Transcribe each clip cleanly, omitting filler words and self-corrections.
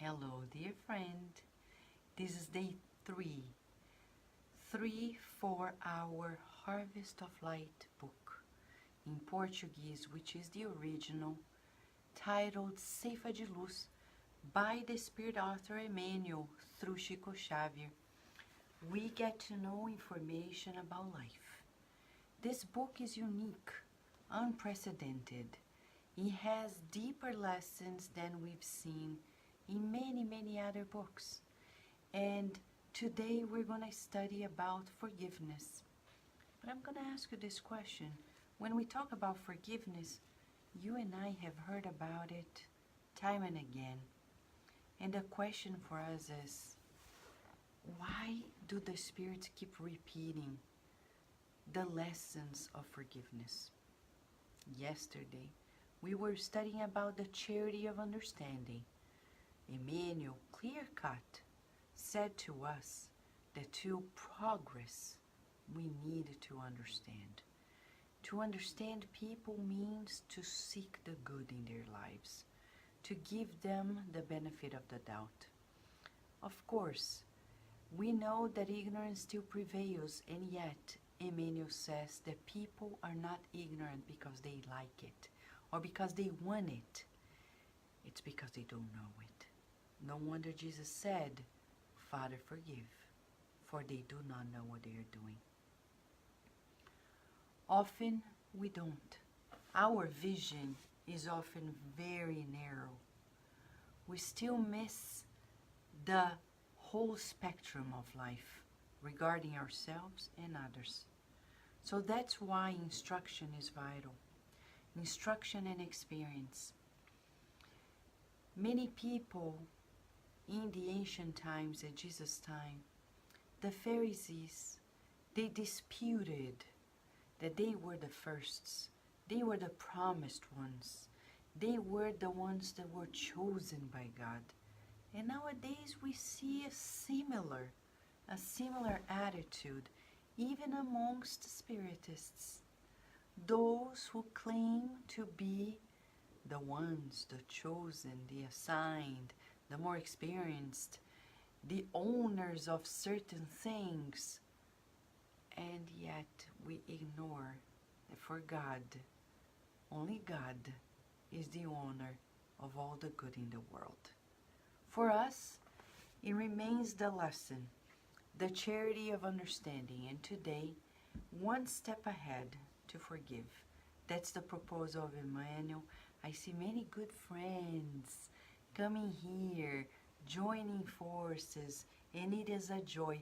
Hello, dear friend. This is day 3. 3 for our Harvest of Light book in Portuguese, which is the original, titled Ceifa de Luz by the Spirit author Emmanuel through Chico Xavier. We get to know information about life. This book is unique, unprecedented. It has deeper lessons than we've seen in many other books. And today we're going to study about forgiveness. But I'm going to ask you this question. When we talk about forgiveness, you and I have heard about it time and again. And the question for us is, why do the spirits keep repeating the lessons of forgiveness? Yesterday, we were studying about the charity of understanding. Emmanuel, clear-cut, said to us that to progress, we need to understand. To understand people means to seek the good in their lives, to give them the benefit of the doubt. Of course, we know that ignorance still prevails, and yet Emmanuel says that people are not ignorant because they like it or because they want it. It's because they don't know it. No wonder Jesus said, Father, forgive, for they do not know what they are doing. Often we don't. Our vision is often very narrow. We still miss the whole spectrum of life regarding ourselves and others. So that's why instruction is vital. Instruction and experience. Many people in the ancient times, at Jesus' time, the Pharisees, they disputed that they were the firsts. They were the promised ones. They were the ones that were chosen by God. And nowadays we see a similar attitude, even amongst spiritists. Those who claim to be the ones, the chosen, the assigned, the more experienced, the owners of certain things, and yet we ignore that for God, only God is the owner of all the good in the world. For us, it remains the lesson, the charity of understanding, and today, one step ahead to forgive. That's the proposal of Emmanuel. I see many good friends coming here, joining forces, and it is a joy.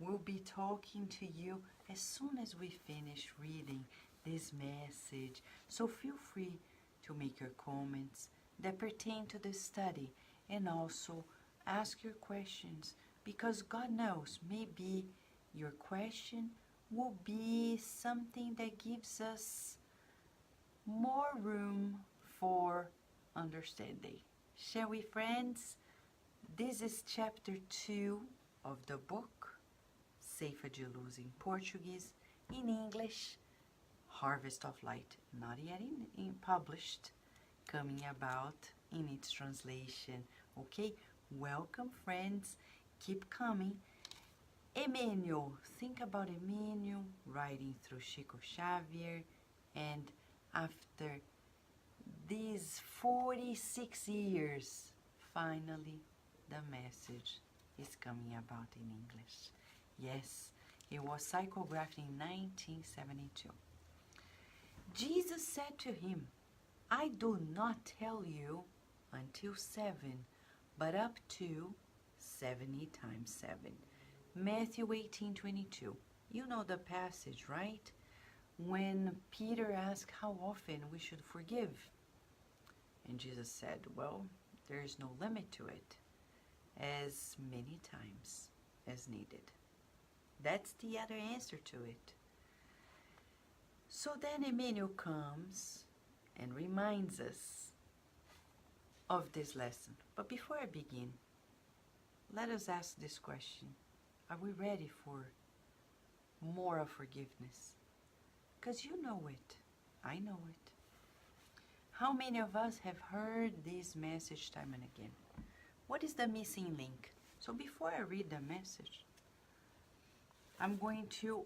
We'll be talking to you as soon as we finish reading this message. So feel free to make your comments that pertain to the study and also ask your questions, because God knows, maybe your question will be something that gives us more room for understanding. Shall we, friends? This is chapter 2 of the book, Ceifa de Luz in Portuguese, in English, Harvest of Light, not yet in published, coming about in its translation. Okay, welcome, friends, keep coming. Emmanuel, think about Emmanuel writing through Chico Xavier, and after these 46 years, finally the message is coming about in English. Yes, it was psychographed in 1972. Jesus said to him, I do not tell you until 7, but up to 70 times 7. Matthew 18:22. You know the passage, right? When Peter asked how often we should forgive. And Jesus said, well, there is no limit to it, as many times as needed. That's the other answer to it. So then Emmanuel comes and reminds us of this lesson. But before I begin, let us ask this question. Are we ready for more of forgiveness? Because you know it. I know it. How many of us have heard this message time and again? What is the missing link? So before I read the message, I'm going to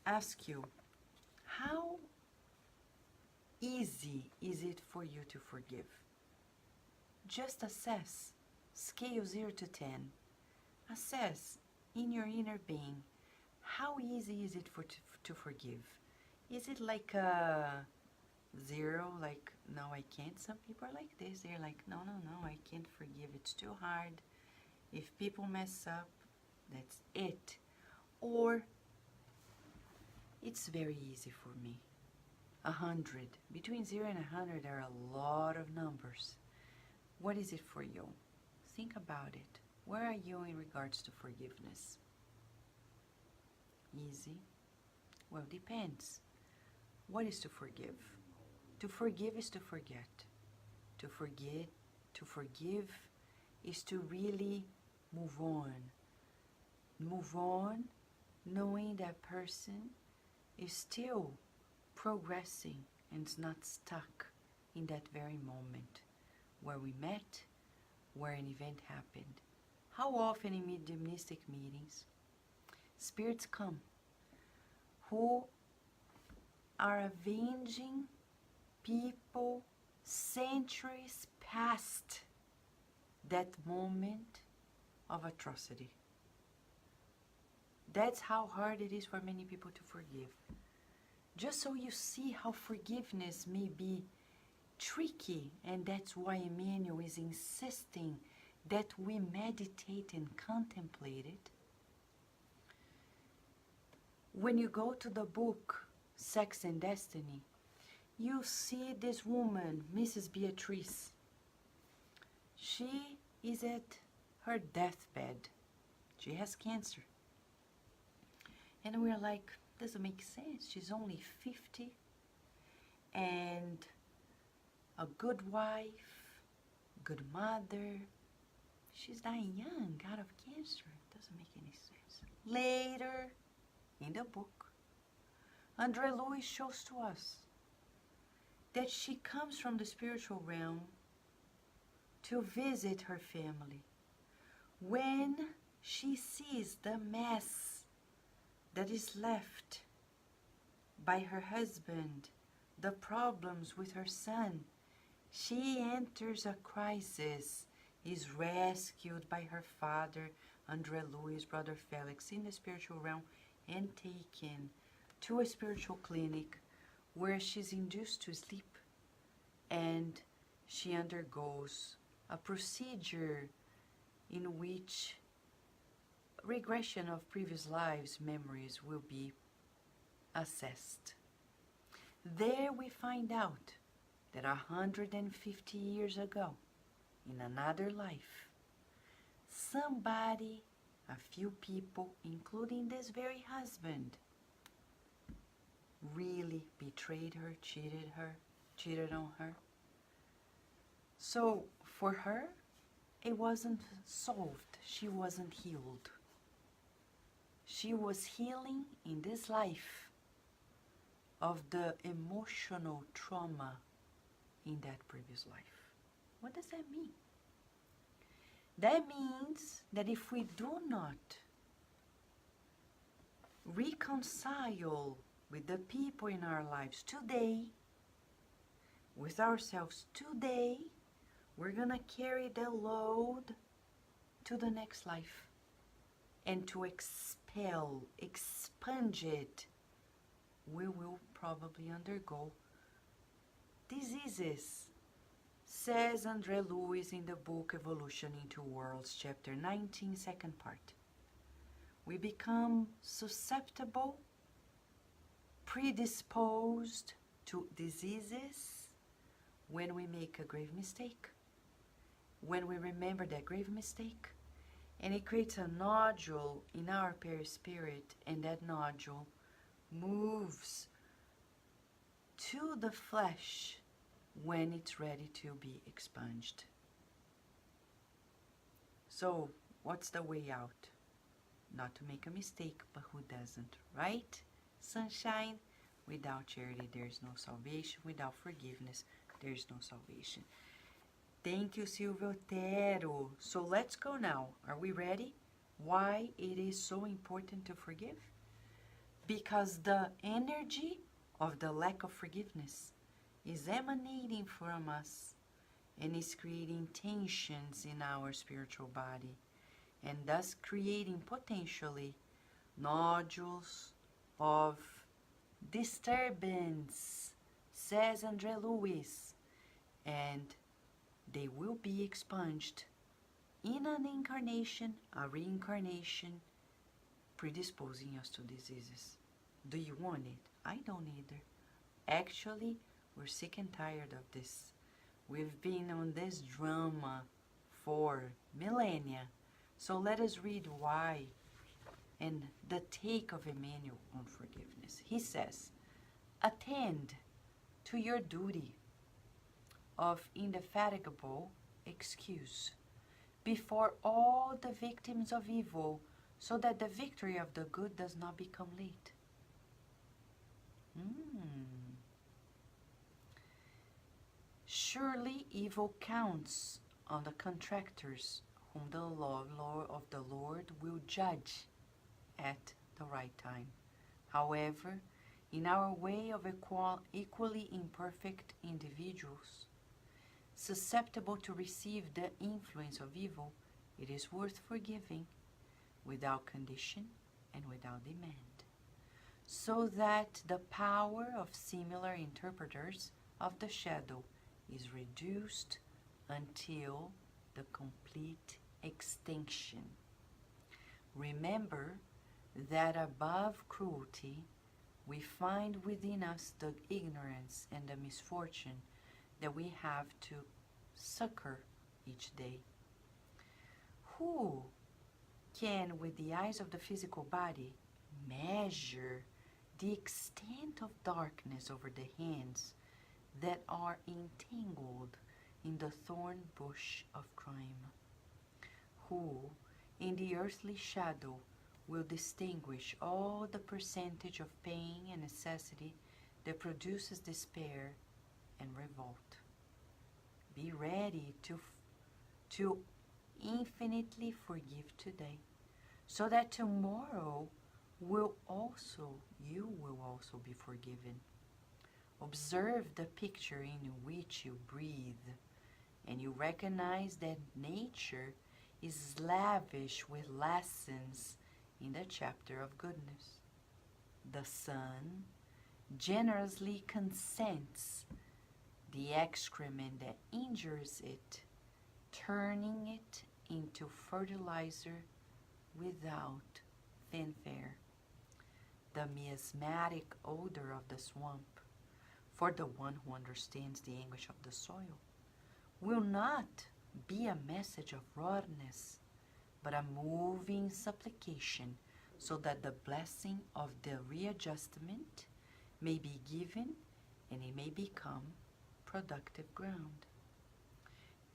ask you, how easy is it for you to forgive? Just assess, scale 0 to 10. Assess in your inner being, how easy is it to forgive? Is it like a 0, like, no, I can't? Some people are like this. They're like, no, I can't forgive. It's too hard. If people mess up, that's it. Or it's very easy for me. 100. Between 0 and 100 are a lot of numbers. What is it for you? Think about it. Where are you in regards to forgiveness? Easy? Well, depends. What is to forgive? To forgive is to forget. To forgive is to really move on. Move on knowing that person is still progressing and is not stuck in that very moment where we met, where an event happened. How often in mediumistic meetings, spirits come who are avenging people centuries past that moment of atrocity. That's how hard it is for many people to forgive. Just so you see how forgiveness may be tricky, and that's why Emmanuel is insisting that we meditate and contemplate it. When you go to the book Sex and Destiny, you see this woman, Mrs. Beatrice. She is at her deathbed. She has cancer. And we're like, doesn't make sense. She's only 50 and a good wife, good mother. She's dying young, out of cancer. It doesn't make any sense. Later, in the book, Andre Louis shows to us that she comes from the spiritual realm to visit her family. When she sees the mess that is left by her husband, the problems with her son, she enters a crisis, is rescued by her father, Andre Louis' brother Felix, in the spiritual realm, and taken to a spiritual clinic where she's induced to sleep, and she undergoes a procedure in which regression of previous lives' memories will be assessed. There we find out that 150 years ago, in another life, somebody, a few people, including this very husband, really betrayed her, cheated on her. So for her, it wasn't solved. She wasn't healed. She was healing in this life of the emotional trauma in that previous life. What does that mean? That means that if we do not reconcile with the people in our lives today, with ourselves today, we're gonna carry the load to the next life. And to expunge it, we will probably undergo diseases, says Andre Louis in the book Evolution in Two Worlds, chapter 19, second part. We become susceptible, predisposed to diseases when we make a grave mistake, when we remember that grave mistake, and it creates a nodule in our perispirit, and that nodule moves to the flesh when it's ready to be expunged. So, what's the way out? Not to make a mistake, but who doesn't, right? Sunshine, without charity, there's no salvation. Without forgiveness, there's no salvation. Thank you, Silvio. So let's go now. Are we ready? Why it is so important to forgive? Because the energy of the lack of forgiveness is emanating from us and is creating tensions in our spiritual body, and thus creating potentially nodules of disturbance, says Andre Lewis, and they will be expunged in an incarnation, a reincarnation, predisposing us to diseases. Do you want it? I don't either. Actually, we're sick and tired of this. We've been on this drama for millennia. So let us read why and the take of Emmanuel on forgiveness. He says, attend to your duty of indefatigable excuse before all the victims of evil, so that the victory of the good does not become late. Surely evil counts on the contractors whom the law of the Lord will judge at the right time. However, in our way of equally imperfect individuals, susceptible to receive the influence of evil, it is worth forgiving without condition and without demand, so that the power of similar interpreters of the shadow is reduced until the complete extinction. Remember that above cruelty, we find within us the ignorance and the misfortune that we have to succor each day. Who can, with the eyes of the physical body, measure the extent of darkness over the hands that are entangled in the thorn bush of crime? Who, in the earthly shadow, will distinguish all the percentage of pain and necessity that produces despair and revolt? Be ready to infinitely forgive today, so that tomorrow you will also be forgiven. Observe the picture in which you breathe, and you recognize that nature is lavish with lessons in the chapter of goodness. The sun generously consents the excrement that injures it, turning it into fertilizer without fanfare. The miasmatic odor of the swamp, for the one who understands the anguish of the soil, will not be a message of rottenness, but a moving supplication, so that the blessing of the readjustment may be given and it may become productive ground.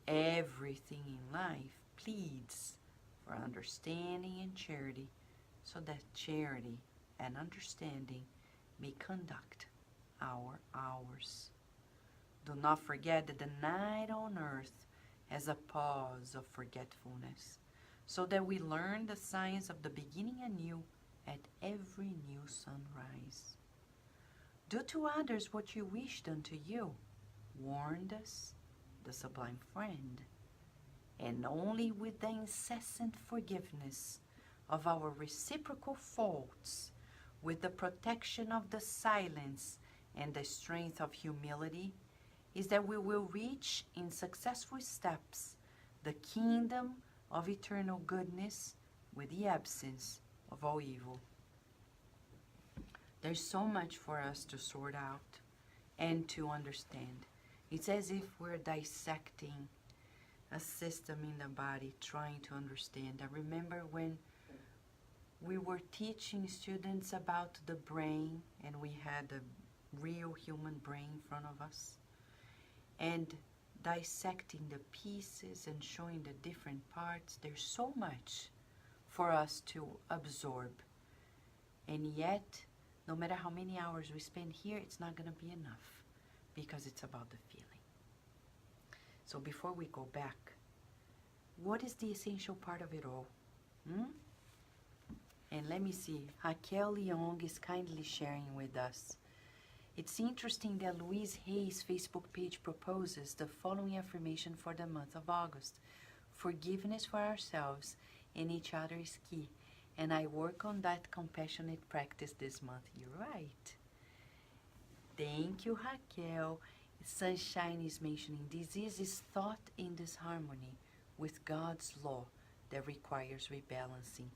Everything in life pleads for understanding and charity, so that charity and understanding may conduct our hours. Do not forget that the night on earth has a pause of forgetfulness, so that we learn the science of the beginning anew at every new sunrise. Do to others what you wish done to you, warned us the sublime friend, and only with the incessant forgiveness of our reciprocal faults, with the protection of the silence and the strength of humility, is that we will reach in successful steps the kingdom of eternal goodness with the absence of all evil. There's so much for us to sort out and to understand. It's as if we're dissecting a system in the body, trying to understand. I remember when we were teaching students about the brain, and we had a real human brain in front of us, and dissecting the pieces and showing the different parts. There's so much for us to absorb. And yet, no matter how many hours we spend here, it's not going to be enough, because it's about the feeling. So before we go back, what is the essential part of it all? And let me see, Raquel Leong is kindly sharing with us. It's interesting that Louise Hay's Facebook page proposes the following affirmation for the month of August. Forgiveness for ourselves and each other is key, and I work on that compassionate practice this month. You're right. Thank you, Raquel. Sunshine is mentioning disease is thought in disharmony with God's law that requires rebalancing.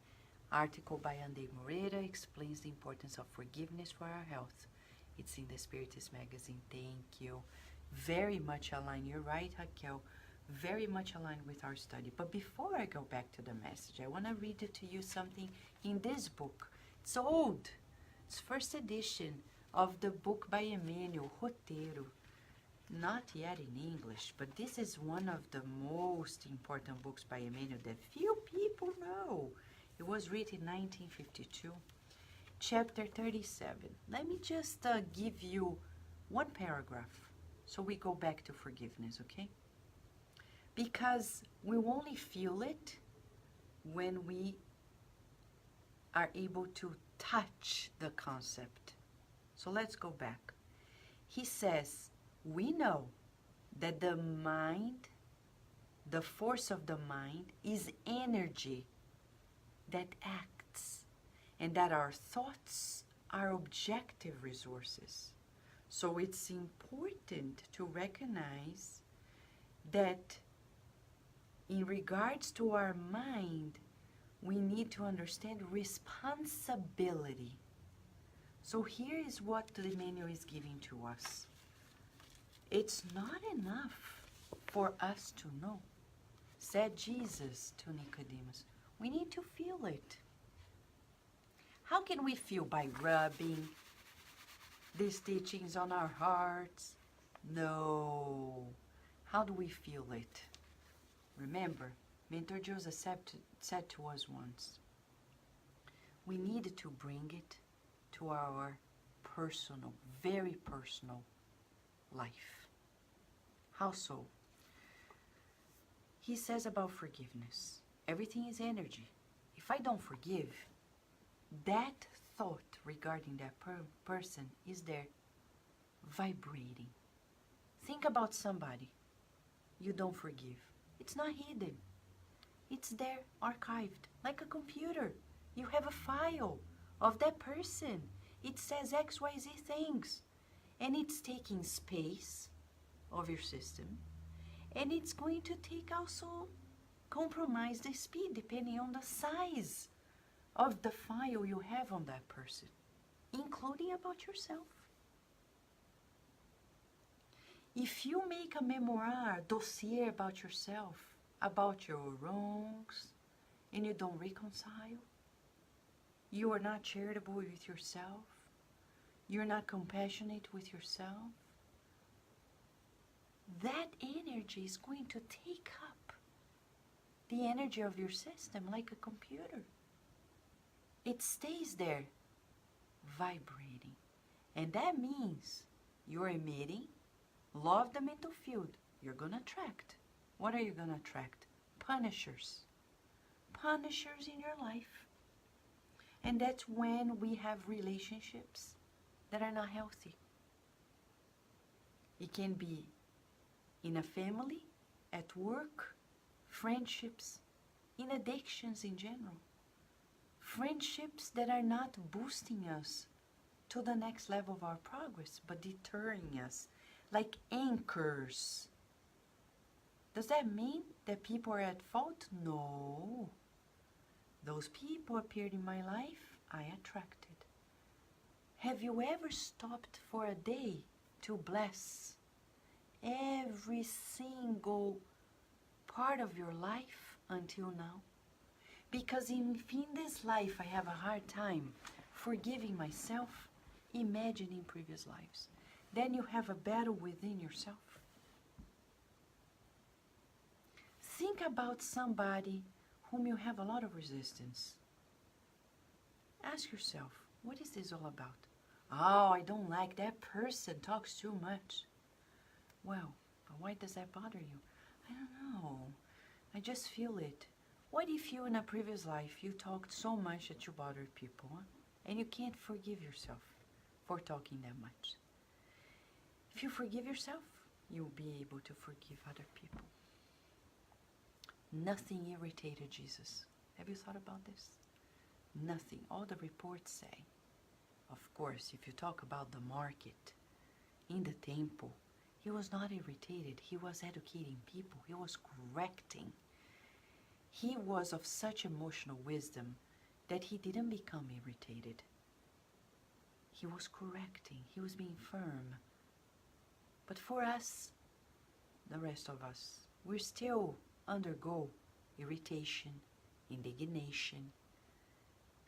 Article by Ande Moreira explains the importance of forgiveness for our health. It's in the Spiritist magazine. Thank you. Very much aligned. You're right, Raquel. Very much aligned with our study. But before I go back to the message, I want to read it to you something in this book. It's old. It's first edition of the book by Emmanuel, Roteiro. Not yet in English, but this is one of the most important books by Emmanuel that few people know. It was written in 1952. Chapter 37. Let me just give you one paragraph so we go back to forgiveness, okay? Because we only feel it when we are able to touch the concept. So let's go back. He says, we know that the mind, the force of the mind, is energy that acts, and that our thoughts are objective resources. So it's important to recognize that in regards to our mind, we need to understand responsibility. So here is what the manual is giving to us. It's not enough for us to know, said Jesus to Nicodemus. We need to feel it. How can we feel? By rubbing these teachings on our hearts? No. How do we feel it? Remember, Mentor Joseph said to us once, we need to bring it to our personal, very personal life. How so? He says about forgiveness. Everything is energy. If I don't forgive, that thought regarding that person is there, vibrating. Think about somebody you don't forgive. It's not hidden. It's there, archived, like a computer. You have a file of that person. It says XYZ things. And it's taking space of your system. And it's going to take also compromise the speed depending on the size of the file you have on that person, including about yourself. If you make a memoir, dossier about yourself, about your wrongs, and you don't reconcile, you are not charitable with yourself, you're not compassionate with yourself, that energy is going to take up the energy of your system like a computer. It stays there, vibrating. And that means you're emitting law of the mental field. You're going to attract. What are you going to attract? Punishers. Punishers in your life. And that's when we have relationships that are not healthy. It can be in a family, at work, friendships, in addictions in general. Friendships that are not boosting us to the next level of our progress, but deterring us, like anchors. Does that mean that people are at fault? No. Those people appeared in my life, I attracted. Have you ever stopped for a day to bless every single part of your life until now? Because in this life I have a hard time forgiving myself, imagining previous lives. Then you have a battle within yourself. Think about somebody whom you have a lot of resistance. Ask yourself, what is this all about? Oh, I don't like that person, talks too much. Well, but why does that bother you? I don't know. I just feel it. What if you in a previous life you talked so much that you bothered people, huh? And you can't forgive yourself for talking that much? If you forgive yourself, you'll be able to forgive other people. Nothing irritated Jesus. Have you thought about this? Nothing. All the reports say. Of course, if you talk about the market, in the temple, he was not irritated. He was educating people. He was correcting. He was of such emotional wisdom that he didn't become irritated. He was correcting. He was being firm. But for us, the rest of us, we still undergo irritation, indignation.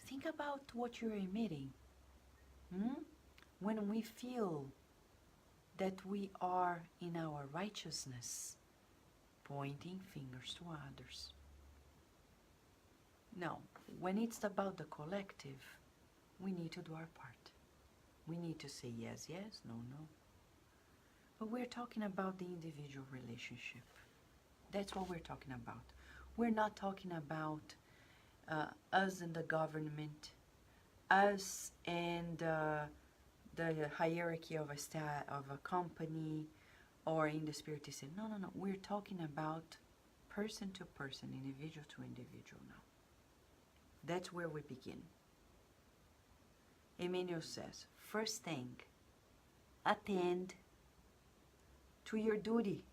Think about what you're emitting. When we feel that we are in our righteousness, pointing fingers to others. No, when it's about the collective, we need to do our part. We need to say yes, yes, no, no. But we're talking about the individual relationship. That's what we're talking about. We're not talking about us and the government, us and the hierarchy of a company, or in the Spiritist. No, no, no. We're talking about person to person, individual to individual now. That's where we begin. Emmanuel says, first thing, attend to your duty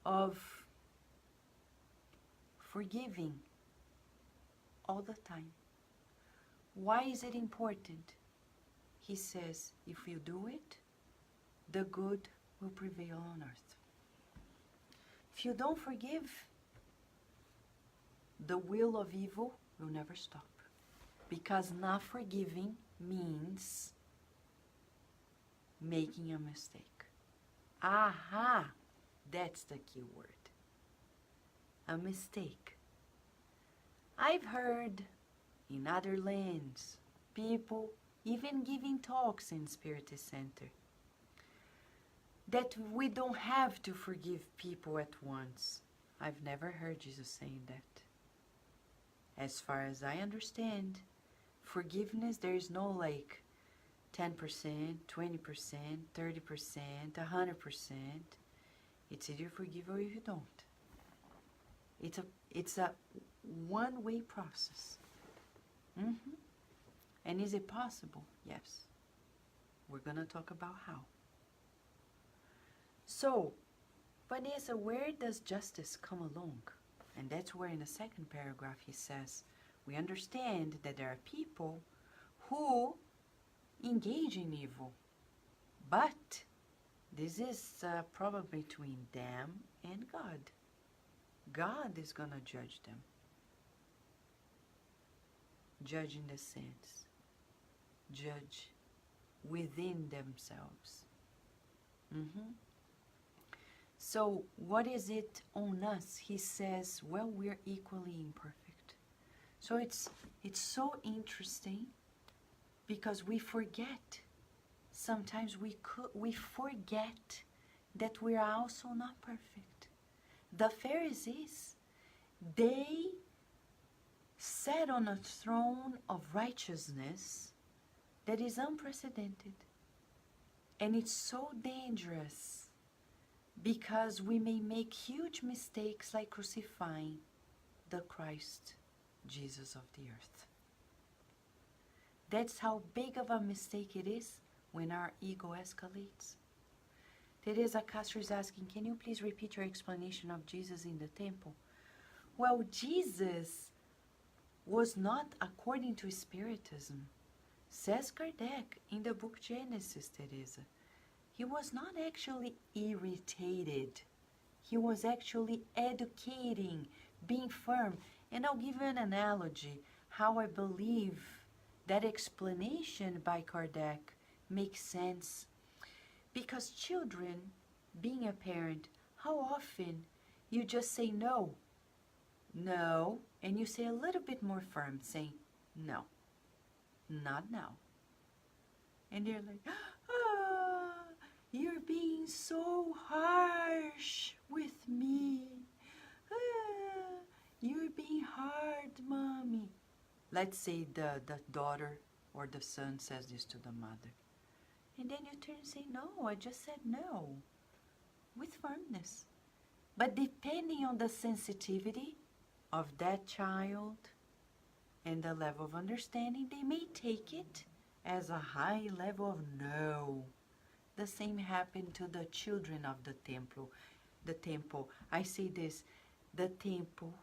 of forgiving all the time. Why is it important? He says, if you do it, the good will prevail on earth. If you don't forgive, the will of evil will never stop. Because not forgiving means making a mistake. Aha! That's the key word. A mistake. I've heard in other lands, people even giving talks in Spiritist Center, that we don't have to forgive people at once. I've never heard Jesus saying that. As far as I understand, forgiveness, there is no like 10%, 20%, 30%, 100%. It's either you forgive or you don't. It's a one-way process. And is it possible? Yes. We're going to talk about how. So, Vanessa, where does justice come along? And that's where in the second paragraph he says, we understand that there are people who engage in evil. But this is a problem between them and God. God is going to judge them. Judge in the sense, judge within themselves. So what is it on us? He says, well, we're equally imperfect. So it's so interesting because we forget. Sometimes we forget that we are also not perfect. The Pharisees, they sat on a throne of righteousness that is unprecedented. And it's so dangerous because we may make huge mistakes like crucifying the Christ Jesus of the earth. That's how big of a mistake it is when our ego escalates. Teresa Castro is asking, can you please repeat your explanation of Jesus in the temple? Well, Jesus was not according to Spiritism. Says Kardec in the book Genesis, Teresa. He was not actually irritated. He was actually educating, being firm. And I'll give you an analogy how I believe that explanation by Kardec makes sense. Because children, being a parent, how often you just say no, no, and you say a little bit more firm, saying no, not now. And they're like, ah, You're being so harsh with me. Ah, you're being hard, Mommy. Let's say the daughter or the son says this to the mother. And then you turn and say, no, I just said no, with firmness. But depending on the sensitivity of that child and the level of understanding, they may take it as a high level of no. The same happened to the children of the temple. The temple, I say this, the temple,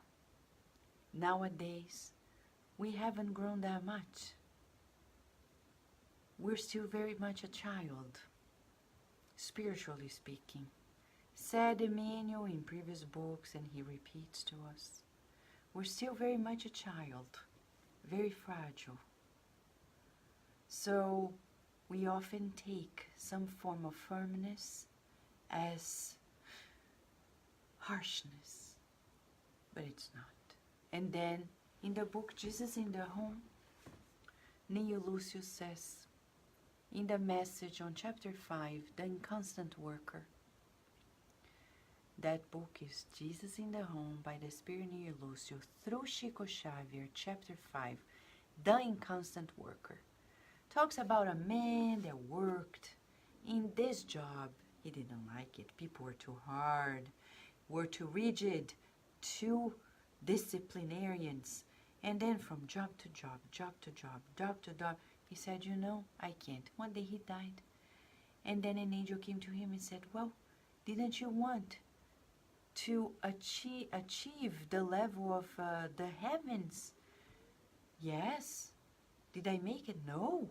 nowadays, we haven't grown that much. We're still very much a child, spiritually speaking. Said Emmanuel in previous books, and he repeats to us. We're still very much a child, very fragile. So we often take some form of firmness as harshness, but it's not. And then in the book Jesus in the Home, Neo Lucius says, in the message on chapter 5, The Inconstant Worker, that book is Jesus in the Home by the Spirit Neo Lucius through Chico Xavier, chapter 5, The Inconstant Worker. Talks about a man that worked in this job. He didn't like it. People were too hard, were too rigid, too disciplinarians. And then from job to job, job to job, job to job, he said, you know, I can't. One day he died. And then an angel came to him and said, well, didn't you want to achieve the level of the heavens? Yes. Did I make it? No.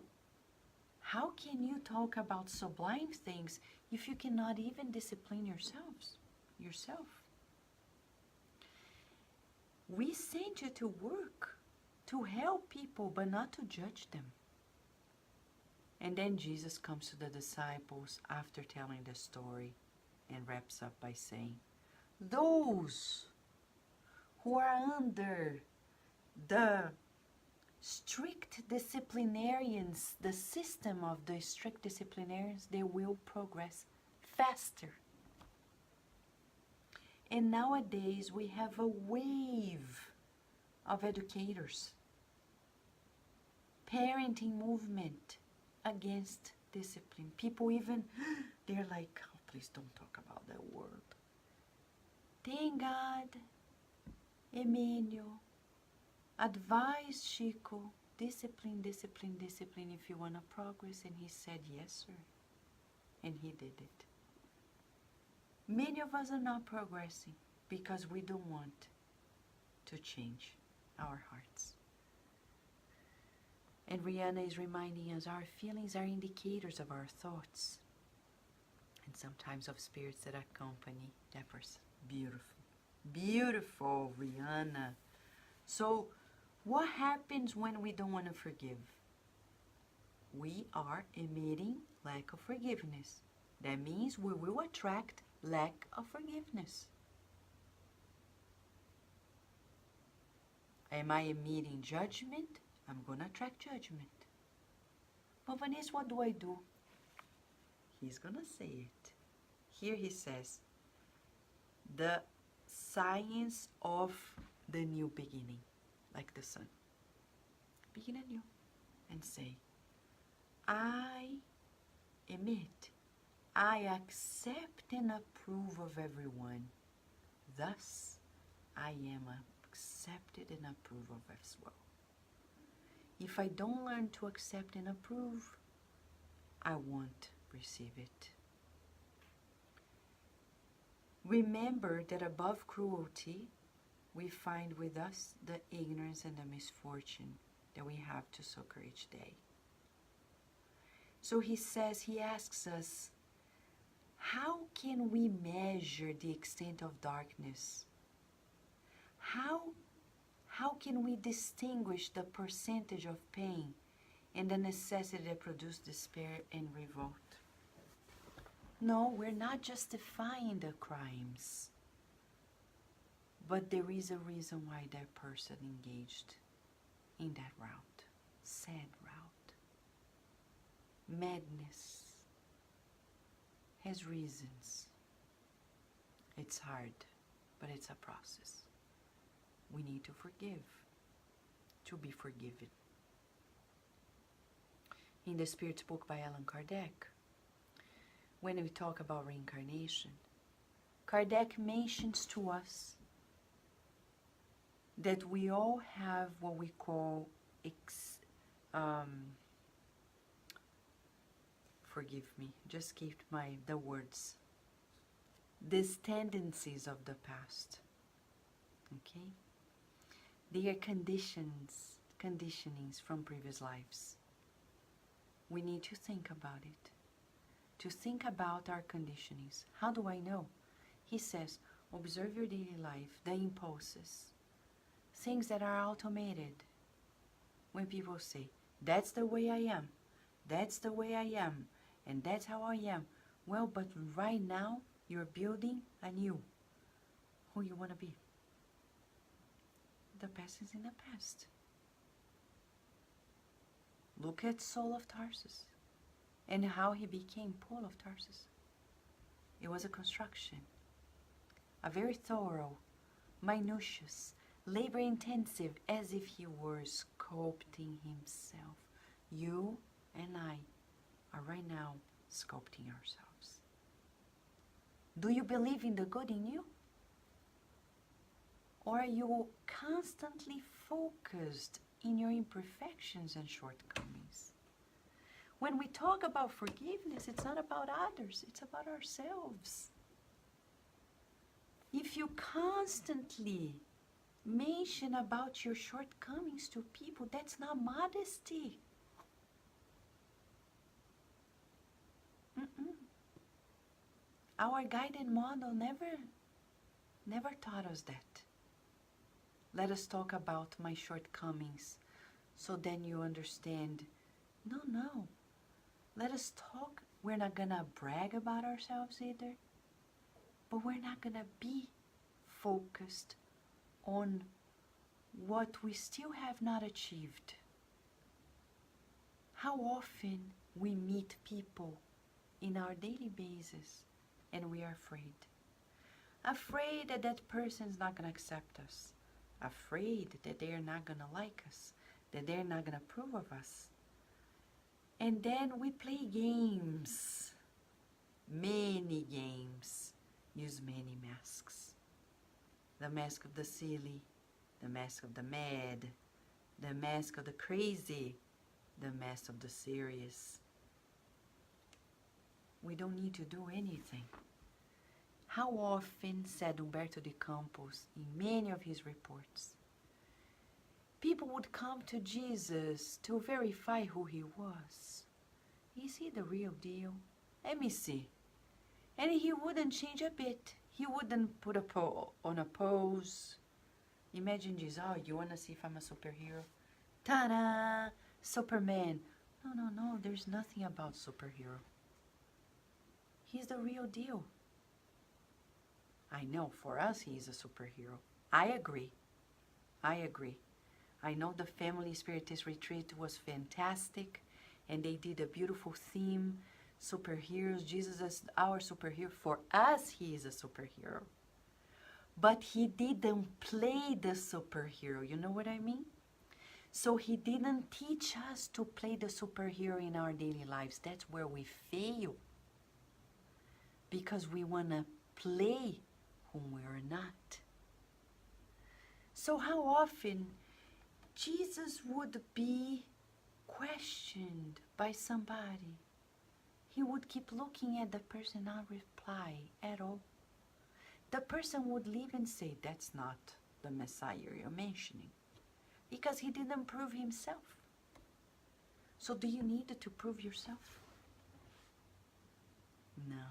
How can you talk about sublime things if you cannot even discipline yourself? We sent you to work, to help people, but not to judge them. And then Jesus comes to the disciples after telling the story and wraps up by saying, those who are under the strict disciplinarians, the system of the strict disciplinarians, they will progress faster. And nowadays we have a wave of educators, parenting movement against discipline. People even, they're like, oh, please don't talk about that word. Thank God, Emmanuel advised Chico, discipline, discipline, discipline if you want to progress. And he said, yes, sir. And he did it. Many of us are not progressing because we don't want to change our hearts. And Rihanna is reminding us our feelings are indicators of our thoughts and sometimes of spirits that accompany that person. Beautiful. Beautiful, Rihanna. So, what happens when we don't want to forgive? We are emitting lack of forgiveness. That means we will attract lack of forgiveness. Am I emitting judgment? I'm going to attract judgment. But Vanessa, what do I do? He's going to say it. Here he says, the science of the new beginning, like the sun. Begin anew and say, I emit, I accept and approve of everyone. Thus, I am accepted and approved of as well. If I don't learn to accept and approve, I won't receive it. Remember that above cruelty, we find with us the ignorance and the misfortune that we have to succor each day. So he says, he asks us, how can we measure the extent of darkness? How can we distinguish the percentage of pain and the necessity that produce despair and revolt? No, we're not justifying the crimes. But there is a reason why that person engaged in that route. Sad route. Madness. has reasons. It's hard, but it's a process. We need to forgive, to be forgiven. In the Spirit's book by Allan Kardec, when we talk about reincarnation, Kardec mentions to us that we all have what we call, forgive me, just keep the words, these tendencies of the past, okay? They are conditionings from previous lives. We need to think about it, to think about our conditionings. How do I know? He says, observe your daily life, the impulses, things that are automated. When people say, that's the way I am, that's the way I am, and that's how I am. Well, but right now, you're building anew who you want to be. The past is in the past. Look at Saul of Tarsus and how he became Paul of Tarsus. It was a construction, a very thorough, minutious, labor-intensive, as if he were sculpting himself. You and I are right now sculpting ourselves. Do you believe in the good in you? Or are you constantly focused in your imperfections and shortcomings? When we talk about forgiveness, it's not about others, it's about ourselves. If you constantly mention about your shortcomings to people, that's not modesty. Our guiding model never taught us that. Let us talk about my shortcomings, so then you understand. No. Let us talk. We're not gonna brag about ourselves either, but we're not gonna be focused on what we still have not achieved. How often we meet people in our daily basis and we are afraid that that person's not gonna accept us, afraid that they are not gonna like us, that they're not gonna approve of us. And then we play games, many games, use many masks. The mask of the silly, the mask of the mad, the mask of the crazy, the mask of the serious. We don't need to do anything. How often, said Humberto de Campos in many of his reports, people would come to Jesus to verify who he was. Is he the real deal? Let me see. And he wouldn't change a bit. He wouldn't put on a pose. Imagine Jesus, oh, you want to see if I'm a superhero? Ta-da! Superman. No, there's nothing about superhero. He's the real deal. I know, for us, he is a superhero. I agree. I know the Family Spiritist Retreat was fantastic, and they did a beautiful theme, superheroes. Jesus is our superhero. For us, he is a superhero. But he didn't play the superhero, you know what I mean? So he didn't teach us to play the superhero in our daily lives. That's where we fail. Because we want to play whom we are not. So how often Jesus would be questioned by somebody? He would keep looking at the person, not reply at all. The person would leave and say, that's not the Messiah you're mentioning. Because he didn't prove himself. So do you need to prove yourself? No,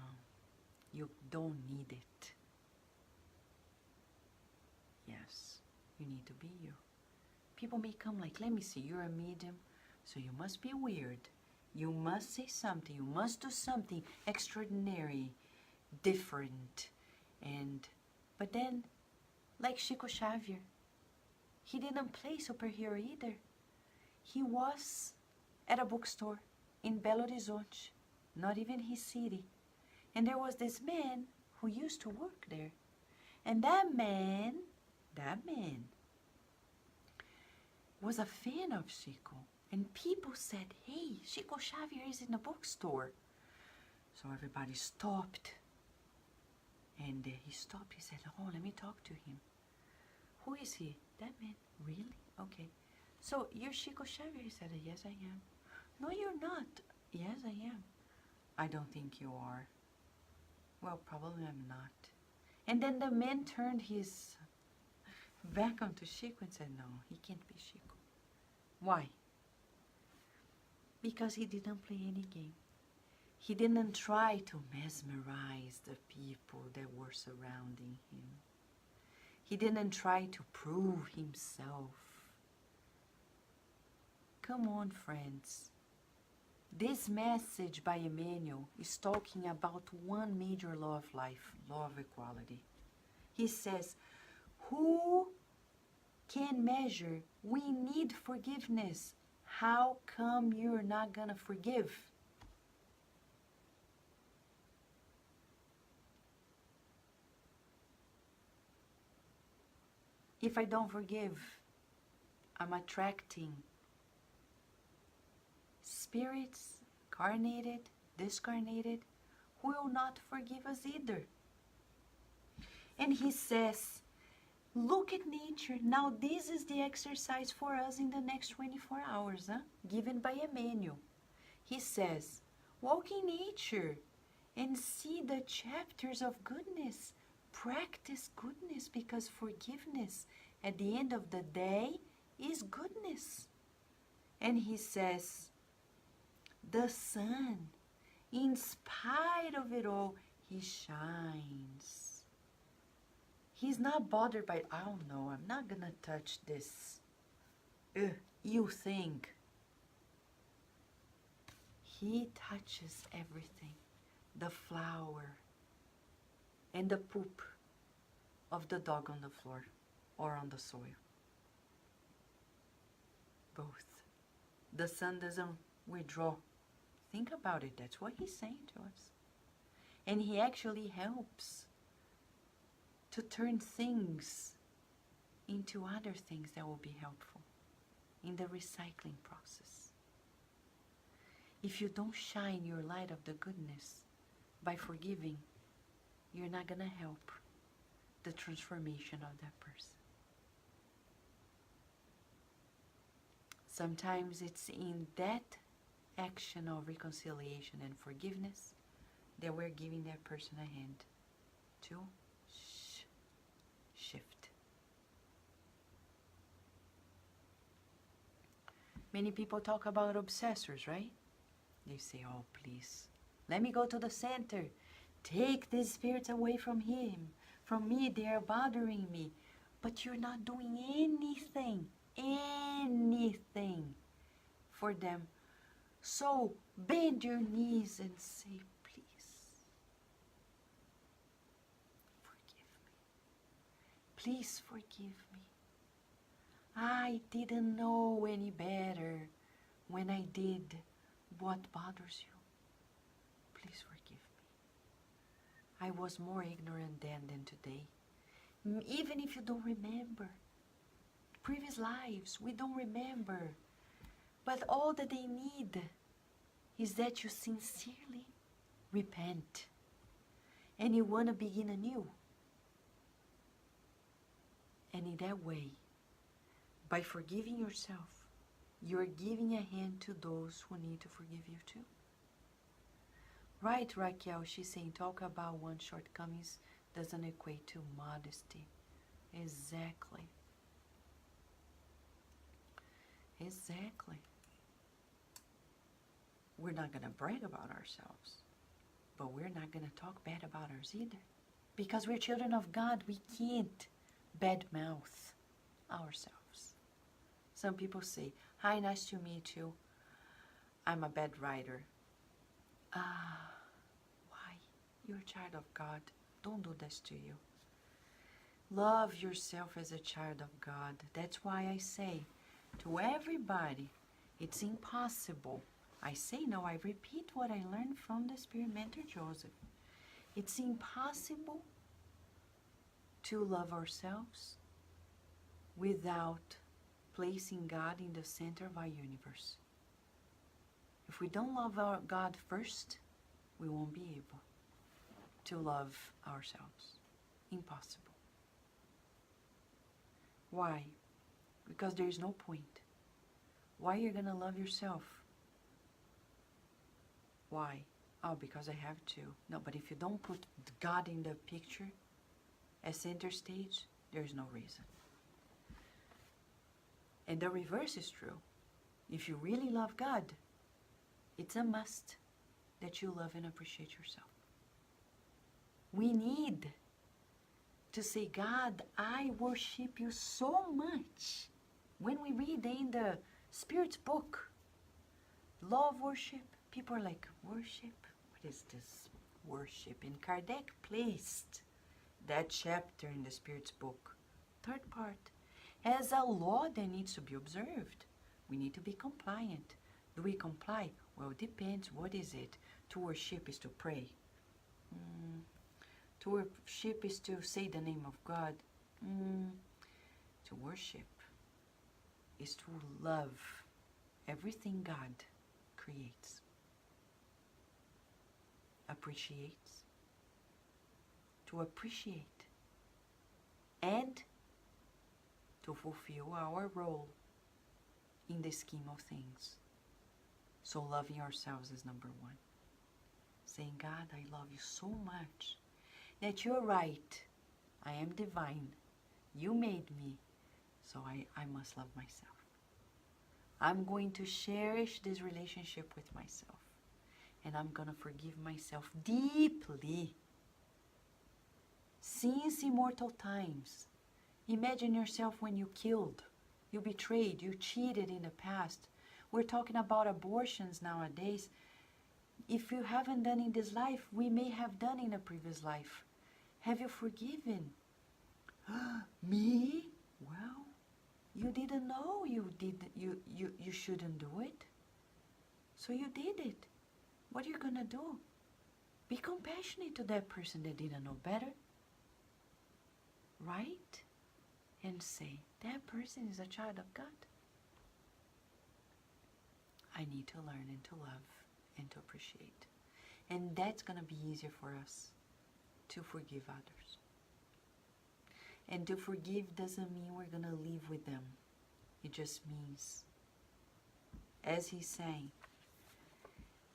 you don't need it. Yes, you need to be you. People may come like, let me see, you're a medium, so you must be weird. You must say something. You must do something extraordinary, different. But then, like Chico Xavier, he didn't play superhero either. He was at a bookstore in Belo Horizonte, not even his city. And there was this man who used to work there. And that man was a fan of Chico. And people said, hey, Chico Xavier is in the bookstore. So everybody stopped. And he stopped. He said, oh, let me talk to him. Who is he? That man. Really? Okay. So you're Chico Xavier? He said, yes, I am. No, you're not. Yes, I am. I don't think you are. Well, probably I'm not. And then the man turned his back onto Chico and said, no, he can't be Chico. Why? Because he didn't play any game. He didn't try to mesmerize the people that were surrounding him. He didn't try to prove himself. Come on, friends. This message by Emmanuel is talking about one major law of life, law of equality. He says, who can measure? We need forgiveness. How come you're not going to forgive? If I don't forgive, I'm attracting spirits, incarnated, discarnated, who will not forgive us either. And he says, look at nature. Now this is the exercise for us in the next 24 hours, given by Emmanuel. He says, walk in nature and see the chapters of goodness. Practice goodness, because forgiveness at the end of the day is goodness. And he says, the sun, in spite of it all, he shines. He's not bothered by, oh no, I'm not gonna touch this. You think. He touches everything. The flower and the poop of the dog on the floor or on the soil. Both. The sun doesn't withdraw. Think about it. That's what he's saying to us. And he actually helps to turn things into other things that will be helpful in the recycling process. If you don't shine your light of the goodness by forgiving, you're not going to help the transformation of that person. Sometimes it's in that action of reconciliation and forgiveness that we're giving that person a hand to shift. Many people talk about obsessors, right? They say, oh, please, let me go to the center. Take these spirits away from him. From me, they are bothering me. But you're not doing anything for them. So bend your knees and say, please, forgive me. Please forgive me. I didn't know any better when I did what bothers you. Please forgive me. I was more ignorant then than today. Even if you don't remember. Previous lives, we don't remember. But all that they need is that you sincerely repent. And you want to begin anew. And in that way, by forgiving yourself, you're giving a hand to those who need to forgive you too. Right, Raquel, she's saying talk about one's shortcomings doesn't equate to modesty. Exactly. Exactly. We're not going to brag about ourselves, but we're not going to talk bad about ours either. Because we're children of God, we can't badmouth ourselves. Some people say, hi, nice to meet you. I'm a bad writer. Why? You're a child of God. Don't do this to you. Love yourself as a child of God. That's why I say to everybody, it's impossible. I say no, I repeat what I learned from the Spirit Mentor Joseph. It's impossible to love ourselves without placing God in the center of our universe. If we don't love our God first, we won't be able to love ourselves. Impossible. Why? Because there is no point. Why you're gonna love yourself? Why? Oh, because I have to. No, but if you don't put God in the picture as center stage, there is no reason. And the reverse is true. If you really love God, it's a must that you love and appreciate yourself. We need to say, God, I worship you so much. When we read in the Spirit's book, love worship, people are like, worship? What is this worship? And Kardec placed that chapter in the Spirit's book, third part, as a law that needs to be observed. We need to be compliant. Do we comply? Well, it depends. What is it? To worship is to pray. To worship is to say the name of God. To worship is to love everything God creates, appreciates, to appreciate, and to fulfill our role in the scheme of things. So loving ourselves is number one. Saying, God, I love you so much that you're right. I am divine. You made me, so I must love myself. I'm going to cherish this relationship with myself. And I'm going to forgive myself deeply. Since immortal times. Imagine yourself when you killed, you betrayed, you cheated in the past. We're talking about abortions nowadays. If you haven't done in this life, we may have done in a previous life. Have you forgiven? Me? Well, you didn't know you shouldn't do it. So you did it. What are you going to do? Be compassionate to that person that didn't know better. Right? And say, that person is a child of God. I need to learn and to love and to appreciate. And that's going to be easier for us to forgive others. And to forgive doesn't mean we're going to live with them. It just means, as he's saying,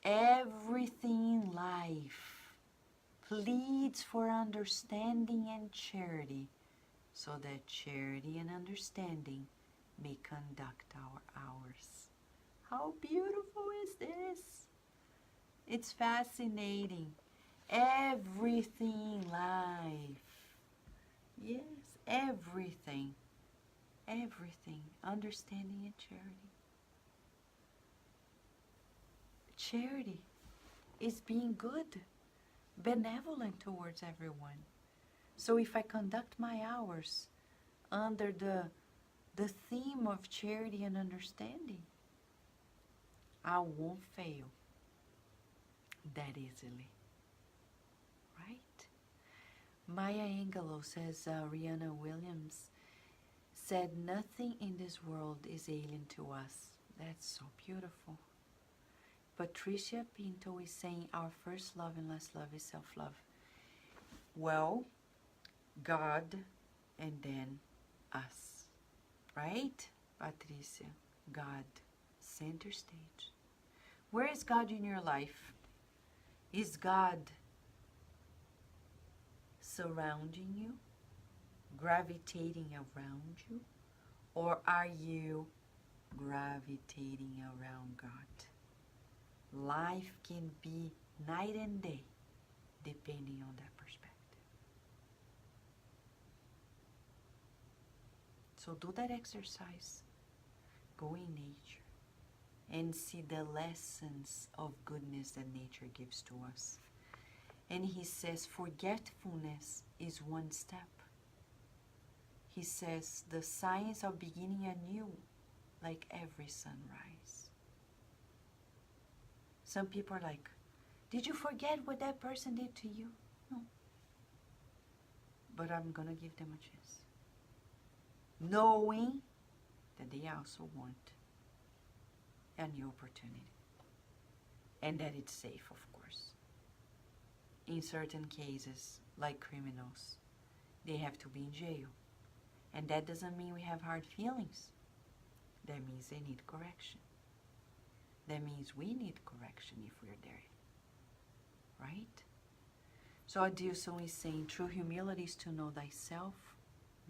everything in life pleads for understanding and charity, so that charity and understanding may conduct ours. How beautiful is this? It's fascinating. Everything in life. Yes, everything. Everything. Understanding and charity. Charity is being good, benevolent towards everyone. So if I conduct my hours under the theme of charity and understanding, I won't fail that easily. Right? Maya Angelou says, Rihanna Williams said, nothing in this world is alien to us. That's so beautiful. Patricia Pinto is saying, our first love and last love is self-love. Well, God and then us. Right, Patricia? God, center stage. Where is God in your life? Is God surrounding you, gravitating around you, or are you gravitating around God? Life can be night and day, depending on that perspective. So do that exercise. Go in nature and see the lessons of goodness that nature gives to us. And he says forgetfulness is one step. He says the science of beginning anew, like every sunrise. Some people are like, did you forget what that person did to you? No, but I'm going to give them a chance. Knowing that they also want a new opportunity. And that it's safe, of course. In certain cases, like criminals, they have to be in jail. And that doesn't mean we have hard feelings. That means they need correction. That means we need correction if we're there. Right? So Adilson is saying, true humility is to know thyself,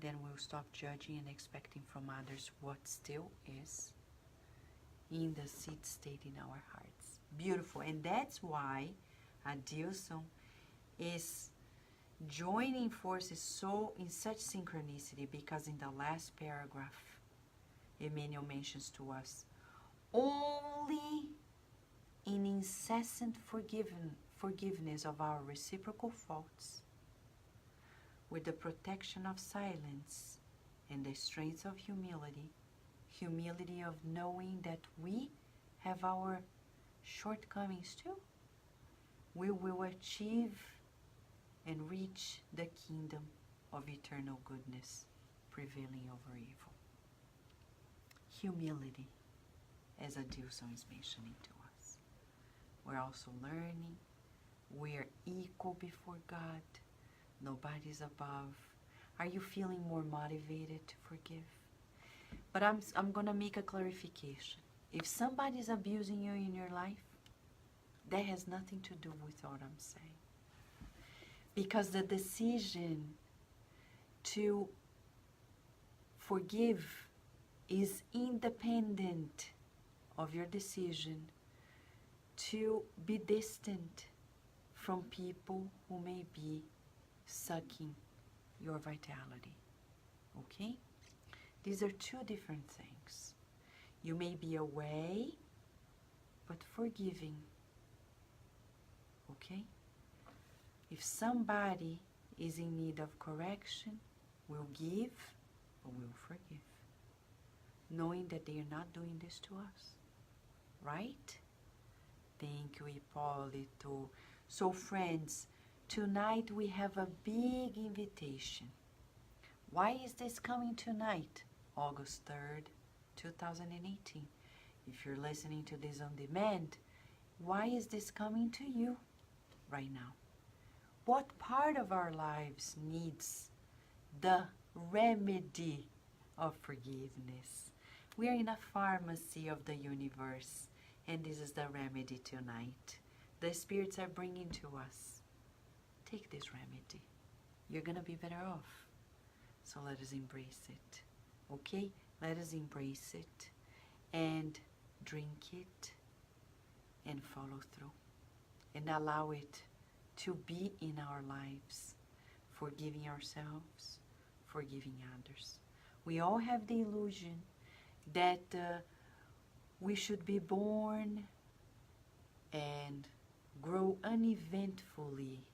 then we'll stop judging and expecting from others what still is in the seed state in our hearts. Beautiful. And that's why Adilson is joining forces so in such synchronicity, because in the last paragraph, Emmanuel mentions to us, only in incessant forgiveness of our reciprocal faults, with the protection of silence and the strength of humility of knowing that we have our shortcomings too, we will achieve and reach the kingdom of eternal goodness prevailing over evil. Humility, as Adilson is mentioning to us. We're also learning. We are equal before God. Nobody's above. Are you feeling more motivated to forgive? But I'm going to make a clarification. If somebody's abusing you in your life, that has nothing to do with what I'm saying. Because the decision to forgive is independent of your decision to be distant from people who may be sucking your vitality. Okay? These are two different things. You may be away, but forgiving. Okay? If somebody is in need of correction, we'll give or we'll forgive, knowing that they are not doing this to us. Right? Thank you, Hipólito. So friends, tonight we have a big invitation. Why is this coming tonight? August 3rd, 2018. If you're listening to this on demand, why is this coming to you right now? What part of our lives needs the remedy of forgiveness? We are in a pharmacy of the universe, and this is the remedy tonight. The spirits are bringing to us. Take this remedy. You're going to be better off. So let us embrace it. Okay? Let us embrace it and drink it and follow through. And allow it to be in our lives, forgiving ourselves, forgiving others. We all have the illusion that we should be born and grow uneventfully.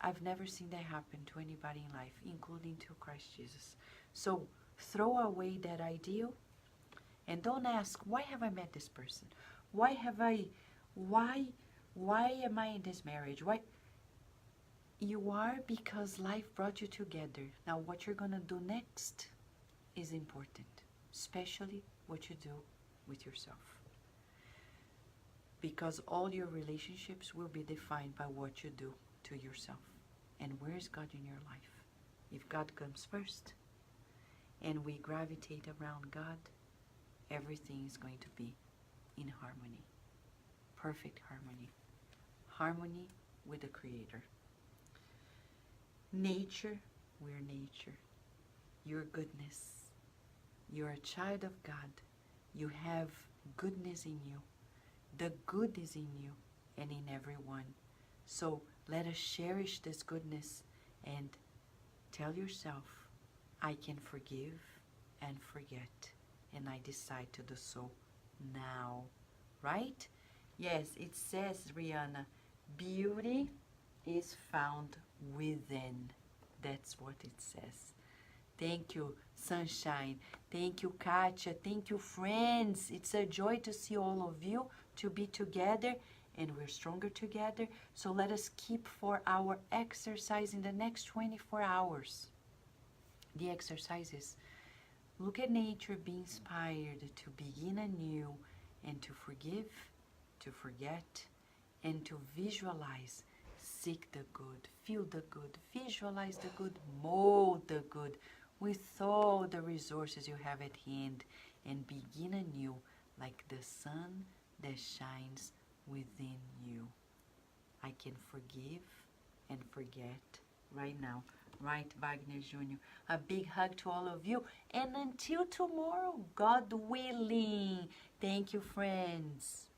I've never seen that happen to anybody in life, including to Christ Jesus. So throw away that ideal and don't ask, why have I met this person? Why am I in this marriage? Why? You are because life brought you together. Now what you're going to do next is important, especially what you do with yourself. Because all your relationships will be defined by what you do to yourself. And where is God in your life? If God comes first and we gravitate around God, everything is going to be in harmony. Perfect harmony. Harmony with the Creator. Nature, we're nature. Your goodness. You're a child of God. You have goodness in you. The good is in you and in everyone. So let us cherish this goodness and tell yourself, I can forgive and forget. And I decide to do so now. Right? Yes, it says, Rihanna, beauty is found within. That's what it says. Thank you, Sunshine. Thank you, Katia. Thank you, friends. It's a joy to see all of you, to be together and we're stronger together. So let us keep for our exercise in the next 24 hours. The exercises: look at nature, be inspired to begin anew, and to forgive, to forget, and to visualize. Seek the good, feel the good, visualize the good, mold the good with all the resources you have at hand, and begin anew like the sun that shines within you. I can forgive and forget right now. Right, Wagner Jr.? A big hug to all of you. And until tomorrow, God willing. Thank you, friends.